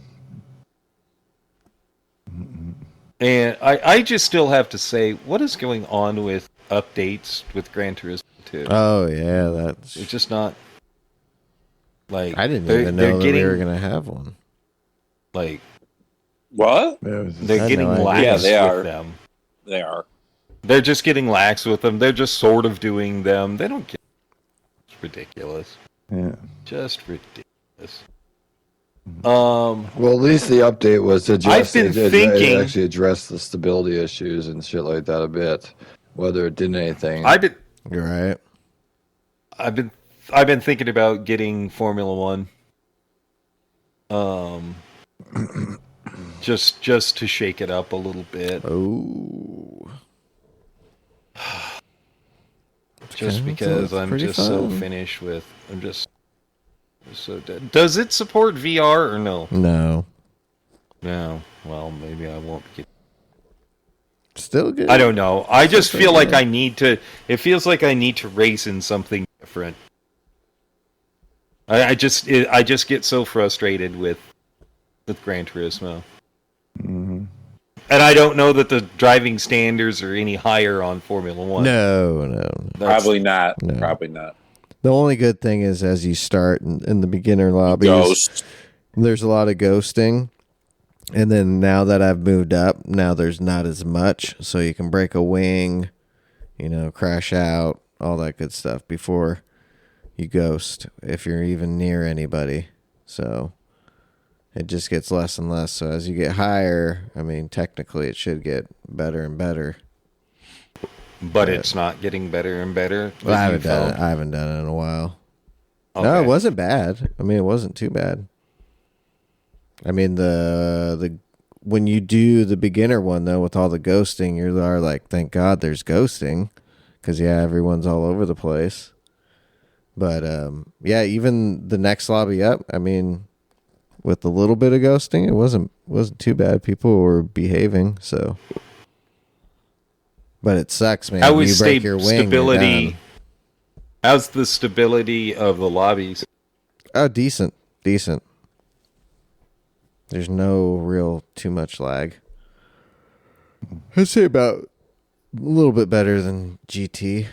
And I just still have to say, what is going on with updates with Gran Turismo 2? Oh, yeah, that's... It's just not... Like, I didn't they're even know that we getting, were going to have one. like, What? they're I getting know, lax Yeah, they are. with them. They are. They're just getting lax with them. They're just sort of doing them. They don't get... It's ridiculous. Yeah. Just ridiculous. Well, at least the update was to I've been it thinking... actually addressed the stability issues and shit like that a bit. Whether it did anything. You're right. I've been thinking about getting Formula One. Just to shake it up a little bit. Oh. Just Okay, because that's I'm pretty just so fun. finished with. I'm just so dead. Does it support VR or no? No. No. Well, maybe I won't get. Still good. I don't know. I just Still feel like good. I need to. It feels like I need to race in something different. I just get so frustrated with Gran Turismo. Mhm. And I don't know that the driving standards are any higher on Formula One. No. That's- Probably not. No. Probably not. The only good thing is as you start in the beginner lobbies, Ghost. there's a lot of ghosting. And then now that I've moved up, now there's not as much. So you can break a wing, crash out, all that good stuff before you ghost, if you're even near anybody. So it just gets less and less. So as you get higher, I mean, technically it should get better and better. But it's not getting better and better. Well, I as you haven't done it. found? I haven't done it in a while. Okay. No, it wasn't bad. I mean, it wasn't too bad. I mean, the when you do the beginner one though, with all the ghosting, you're like, thank God there's ghosting, because everyone's all over the place. But yeah, even the next lobby up, I mean, with a little bit of ghosting, it wasn't too bad. People were behaving, so. But it sucks, man. How is you break your wing, stability? How's the stability of the lobbies? Oh, decent. There's no real too much lag. I'd say about a little bit better than GT.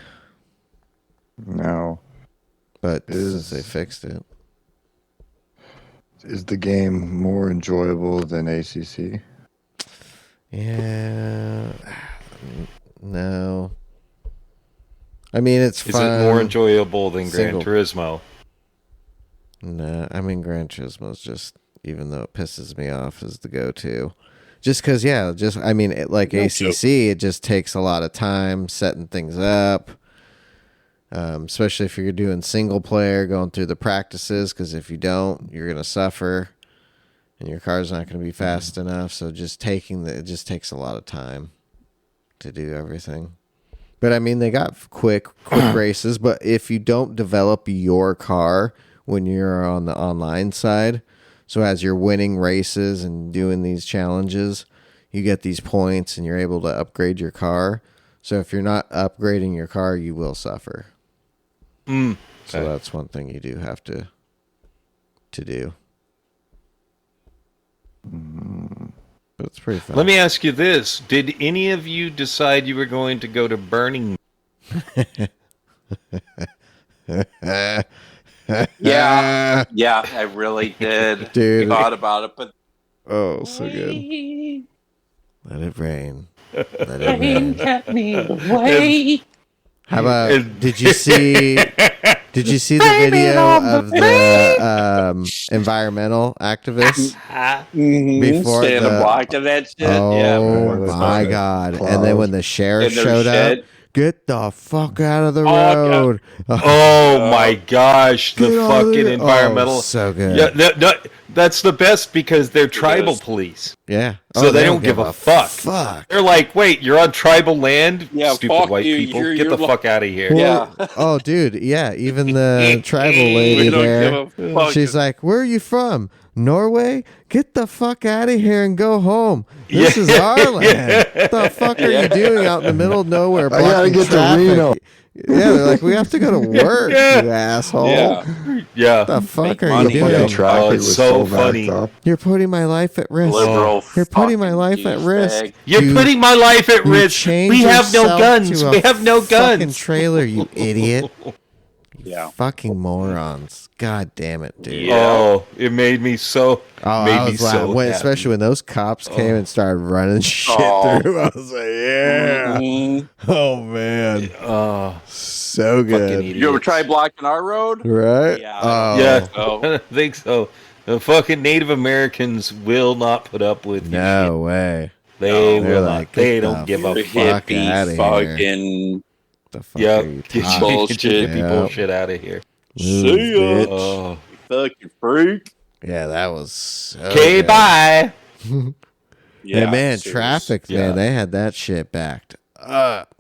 No. But since they fixed it. Is the game more enjoyable than ACC? Yeah. No. I mean, it's fun. Is it more enjoyable than Gran Turismo? No, I mean, Gran Turismo's just, even though it pisses me off, is the go-to. Just because, like ACC, it just takes a lot of time setting things up. Especially if you're doing single player, going through the practices, because if you don't, you're going to suffer and your car's not going to be fast enough. So it just takes a lot of time to do everything. But I mean, they got quick races, but if you don't develop your car when you're on the online side, so as you're winning races and doing these challenges, you get these points and you're able to upgrade your car. So if you're not upgrading your car, you will suffer. So that's one thing you do have to do. But it's pretty fun. Let me ask you this. Did any of you decide you were going to go to Burning? Yeah, I really did. Dude. Thought about it, but Oh, so good. Let it rain. Let it Rain rain. kept me away. How about, did you see the video of the environmental activists before stand a block of that shit? Oh my God. And then when the sheriff showed up, get the fuck out of the road. Oh my gosh, the fucking environmental. Oh, so good. Yeah, that's the best because they're tribal police. Yeah. So they don't give a fuck. They're like, wait, you're on tribal land? Yeah, stupid white people. Get the fuck out of here. Well, oh, dude. Yeah. Even the tribal lady there, she's like, where are you from? Norway? Get the fuck out of here and go home. This is our land. What the fuck are you doing out in the middle of nowhere? I gotta get traffic? to Reno. Yeah, they're like, we have to go to work, you asshole. Yeah. What the fuck are money. you Fucking doing? traffic it's was so backed funny. up. You're putting my life at risk. Liberal You're putting my fucking life at risk. douchebag. You're putting my life at You risk. changed We have no yourself guns. to a We have no fucking guns. trailer, you idiot. Yeah. Fucking morons. God damn it, dude. Yeah. Oh, it made me so. Oh, made I me was so laughing. happy. Especially when those cops came and started running shit through. I was like, yeah. Mhm. Oh, man. Oh, So fucking good. idiot. You ever try blocking our road? Right? Yeah. Oh. Yeah, Oh. I think so. The fucking Native Americans will not put up with your shit. No way. They They're will like, not. They get don't the give a The fuck. Fuck outta hippie here. fucking The fuck Yep. are you Get talking your bullshit. hippie Yep. bullshit out of here. Move, See ya. bitch. Oh. fucking freak. Yeah, that was so Okay, good. bye. Yeah, man, seriously. traffic, Yeah. man, they had that shit backed up.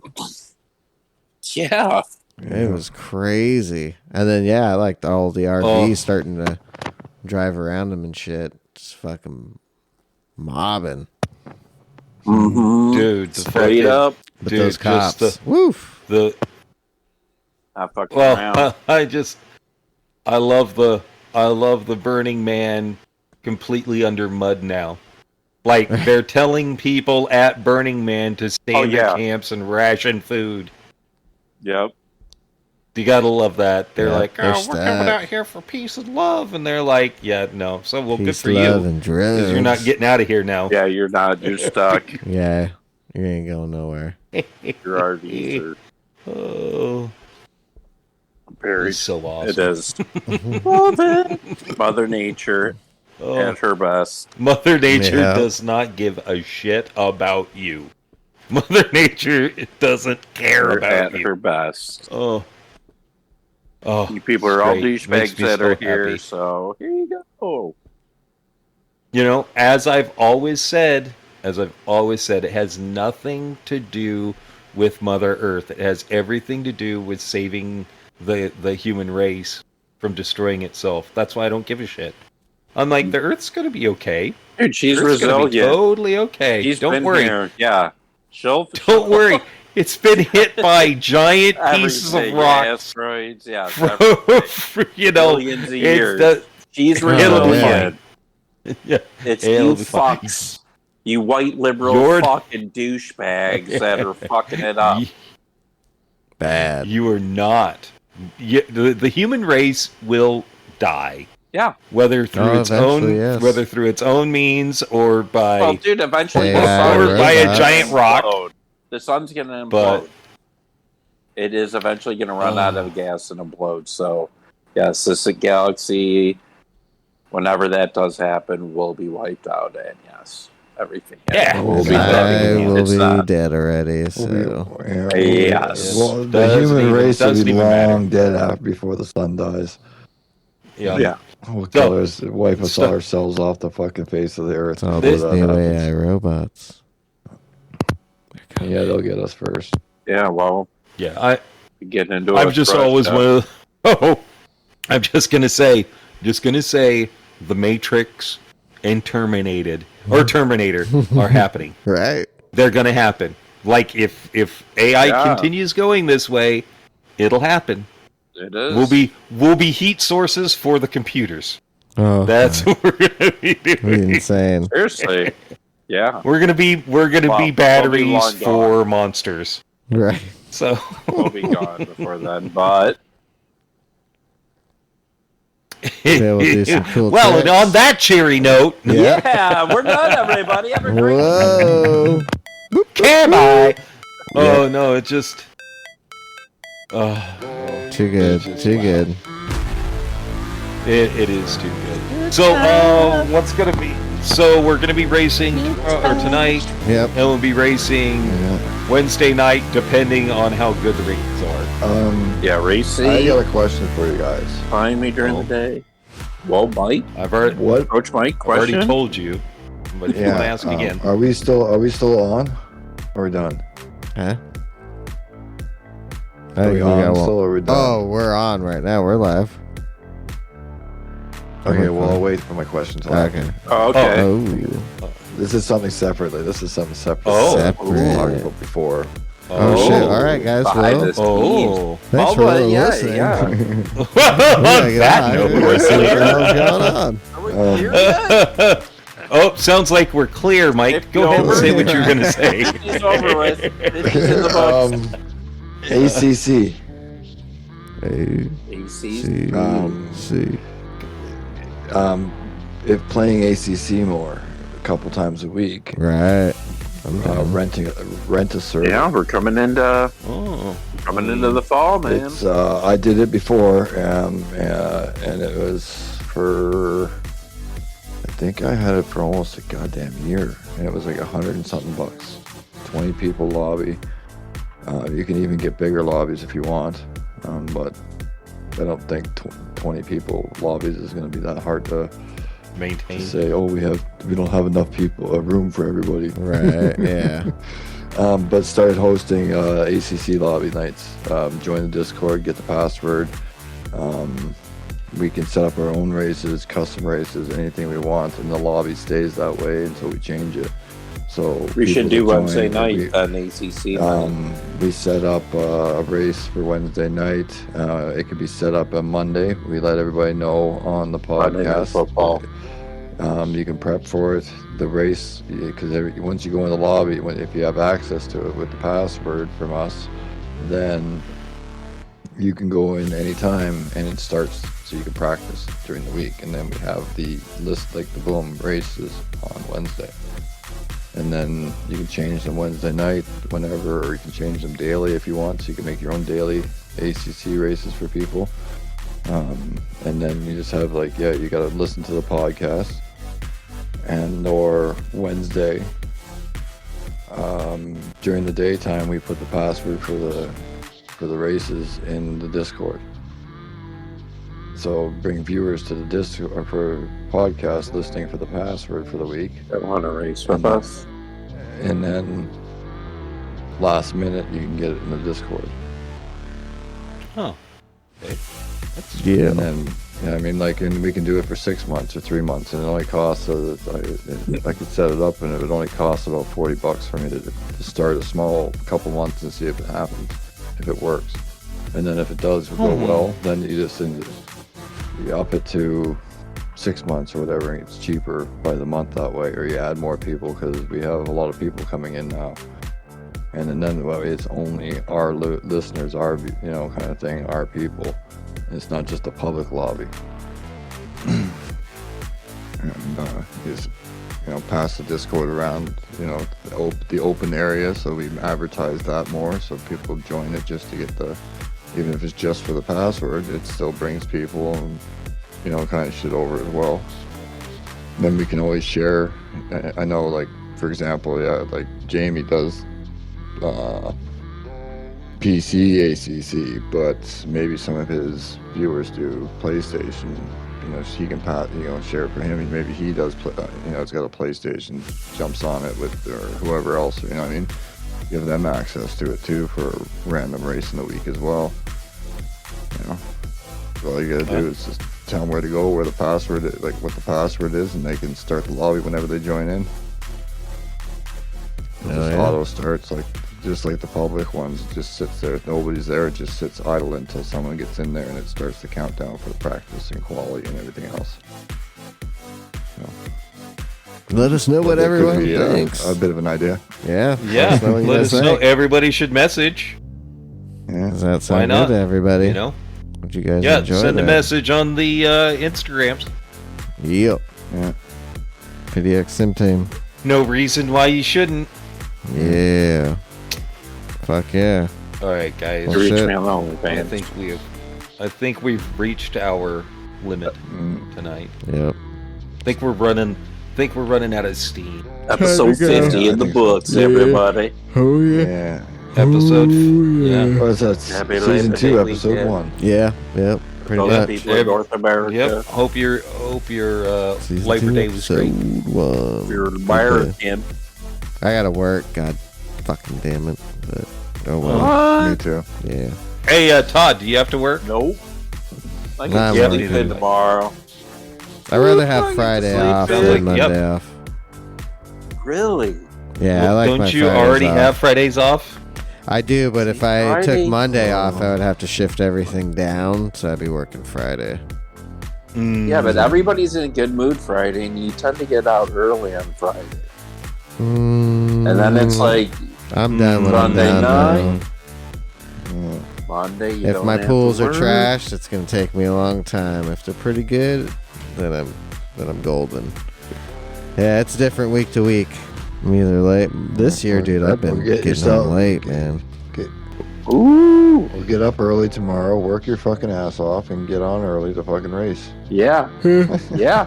Yeah. It was crazy. And then, yeah, I liked all the RVs Oh. starting to drive around them and shit. Just fucking mobbing. Mm-hmm. Dude, the Straight fucking, up. But dude, those cops. just Woof. the Not fucking around. well, I love the Burning Man completely under mud now. Like they're telling people at Burning Man to stay in their camps and ration food. Yep. You gotta love that. They're Yeah, like, push oh, we're that. coming out here for peace and love, and they're like, yeah, no. So well, good Peace, for love, you, and drugs. because you're not getting out of here now. Yeah, you're not. You're stuck. Yeah, you ain't going nowhere. Your RVs are Oh, very. it's so awesome. It is. Love it. Mother Nature Oh. at her best. Mother Nature Yeah. does not give a shit about you. Mother Nature doesn't care At about her you. best. Oh. Oh. You people are all great. Makes douchebags me that so are here, happy. so here you go. You know, as I've always said, it has nothing to do with Mother Earth. It has everything to do with saving the human race from destroying itself. That's why I don't give a shit. I'm like, the Earth's going to be okay. Dude, she's Earth's gonna be resilient. totally okay. She's Don't been worry. here. Yeah. Don't worry. It's been hit by giant pieces of Everything, rock. asteroids, yeah. You know, Billions of years. She's it'll be resilient. fine. Yeah, It's it'll you be fine. fucks. You white liberal You're- fucking douchebags that are fucking it up. Bad. You are not. The human race will die. Yeah. Whether through its own, eventually, yes. whether through its own means or by, Well, dude, eventually Yeah, the sun or by a robots. giant rock. implode. The sun's going to implode. But- It is eventually going to run out of gas and implode. So, yes, this galaxy, whenever that does happen, will be wiped out. And yes, everything. Yeah. We'll be I will It's be not. dead already. So Yes. Well, the Doesn't human even- race will doesn't be even matter. long dead after before the sun dies. Yeah. We'll So- kill us, wipe us so- ourselves off the fucking face of the earth. all before these that new happens. AI robots. Yeah, they'll get us first. Yeah, well, Yeah. getting into I'm a just crush always up. one of. I'm just gonna say, The Matrix and Terminator are happening. Right. They're gonna happen. Like if AI Yeah. continues going this way, it'll happen. It is. We'll be heat sources for the computers. Oh, That's what we're gonna be that'd be doing. insane. Seriously. Yeah. We're gonna be Well, they'll batteries be long for gone. monsters. Right. So We'll be gone before then. But Yeah, we'll do some cool well, and tricks. on that cheery note, yeah, we're done, everybody. Have a great Whoa. can I? Oh no, it just. Too good. Too good. It is too good. So, what's gonna be? So we're gonna be racing tonight, Yep. and we'll be racing Yeah. Wednesday night, depending on how good the races are. Yeah, racing. I got a question for you guys. Find me during the day. Well, Mike, I've already, What? Coach Mike, I've already question. told you, but if you want to ask again, Are we still on? Or are we done? Huh? I Are think we we on got one. still or are we done? Oh, we're on right now. We're live. Okay, well, I'll wait for my question till after. Okay. Oh, okay. Oh. This is something separately. This is something separate. Oh. We were talking Separate. about before. Oh, shit. All right, guys. Behind Well, this oh, thanks for well, yeah, listening. yeah. on that note, Let's see what the hell's going on. oh, sounds like we're clear, Mike. If Go you're ahead and over say here. what you were gonna say. It's over with. This is in the books. ACC. A, AC's. C, Um, C. If playing ACC more, a couple times a week, Right. I'm down. rent a server. Yeah, we're coming into the fall, man. It's I did it before, and it was for I think I had it for almost a goddamn year, and it was like $100 and something bucks. 20 people lobby. You can even get bigger lobbies if you want, but I don't think 20 people lobbies is going to be that hard to Maintain. say. Oh, we don't have enough people, room for everybody. Right. Yeah. But started hosting ACC lobby nights. Join the Discord, get the password. We can set up our own races, custom races, anything we want, and the lobby stays that way until we change it. So We should do people that Wednesday join, night on ACC. we set up a race for Wednesday night. It could be set up on Monday. We let everybody know on the Monday Night podcast. Football. You can prep for it. The race, because once you go in the lobby, if you have access to it with the password from us, then you can go in anytime and it starts, so you can practice during the week. And then we have the list, like the boom races on Wednesday. And then you can change them Wednesday night whenever, or you can change them daily if you want. So you can make your own daily ACC races for people. And then you just have you got to listen to the podcast. And or Wednesday, during the daytime, we put the password for the races in the Discord. So bring viewers to the Discord or for podcast listening for the password for the week. That want to race with us. And then last minute, you can get it in the Discord. Oh. Okay. Yeah. And then, I mean, like, and we can do it for 6 months or 3 months, and it only costs. I could set it up, and it would only cost about $40 for me to start a small couple months and see if it happens, if it works, and then if it does go well, then you just you up it to 6 months or whatever, and it's cheaper by the month that way, or you add more people because we have a lot of people coming in now. And then well, it's only our listeners, our kind of thing, our people. It's not just a public lobby. And just pass the Discord around, the open area, so we advertise that more, so people join it just to get even if it's just for the password, it still brings people and kind of shit over as well. Then we can always share. I know, like, for example, like Jamie does PC ACC, but maybe some of his viewers do PlayStation. He can share for him. Maybe he does it's got a PlayStation, jumps on it with or whoever else. You know what I mean? Give them access to it too for a random race in the week as well. All you gotta do is just tell them where to go, where the password is, like what the password is, and they can start the lobby whenever they join in. It just auto starts, just like the public ones. It just sits there. If nobody's there, it just sits idle until someone gets in there, and it starts the countdown for the practice and quality and everything else. Let us know what everyone thinks. A bit of an idea. Yeah. Yeah. Let us know. Everybody should message. Yeah. Does that sound good to everybody? Would you guys enjoy send that? a message on the Instagrams. Yep. Yeah. PDX Sim Team. No reason why you shouldn't. Yeah. Fuck yeah. All right, guys. Well, Reach shit. me on the I OnlyFans. think we've reached our limit tonight. Yep. I think we're running out of steam. Episode Time to go. 50 in the books, Yeah. everybody. Oh Yeah. Episode. yeah. Or is that Happy season Labor 2, Day episode weekend. 1? Yeah. Yep. Pretty Those much. people in North America. Yep. Hope your Season Labor 2, Day was great. episode 1. You're an American. I gotta work. God fucking damn it. But oh well. Me What? too. Yeah. Hey, Todd, do you have to work? Nope. I Nah, can I'm sleep working. in tomorrow. I'd rather I have get Friday to sleep off in. than Yep. Monday off. Really? Yeah, I Well, like don't my you Fridays already off. have Fridays off? I do, but if I Friday? took Monday off, I would have to shift everything down, so I'd be working Friday. Yeah, but everybody's in a good mood Friday, and you tend to get out early on Friday. And then it's like I'm done when I'm Monday done. night. Yeah. Monday. You If don't my have pools to are work. trashed, it's gonna take me a long time. If they're pretty good, then I'm golden. Yeah, it's different week to week. I'm either late this year, dude. I've been Get getting yourself- home late, man. Ooh. We'll get up early tomorrow, work your fucking ass off, and get on early to fucking race. Yeah. Yeah.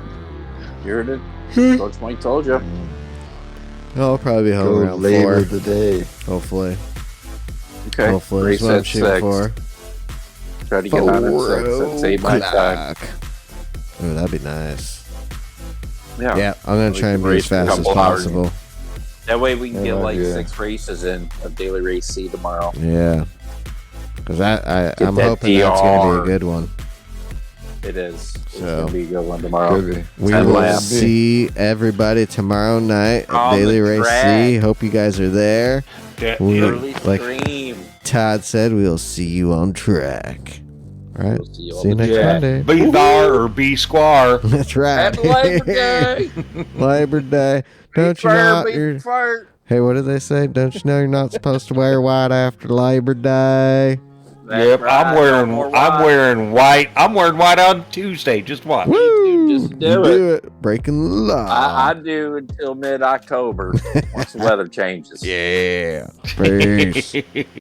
You heard it. Coach Mike told you. I'll probably be home Go around labor 4. the day. Hopefully. Okay. Hopefully, Race that's what I'm at shooting 6. for. Try to get on at 6. That's 8 my time. Ooh, that'd be nice. Yeah. Yeah, I'm gonna We try and can be as race a fast as couple hours. possible. That way we can Yeah, get like yeah. 6 races in a daily race C tomorrow. Yeah, because I'm Get that hoping that's gonna be a DR. good one. It is. It's So- going to be a good one tomorrow. Could be. We 10 will laps. see everybody tomorrow night at On Daily the Race track. C. Hope you guys are there. We, Early like stream. Todd said, we'll see you on track. All right. We'll see you on See you the next Yeah. Monday. Be there or be square. That's right. Happy Labor Day. Labor Day. Don't Be you fair, know be you're... fair. Hey, what did they say? Don't you know you're not supposed to wear white after Labor Day? That's Yep, right, I'm no more wearing white. I'm wearing white on Tuesday. Just watch. Woo! just do it. Breaking the law. I do until mid-October once the weather changes. Yeah. Peace.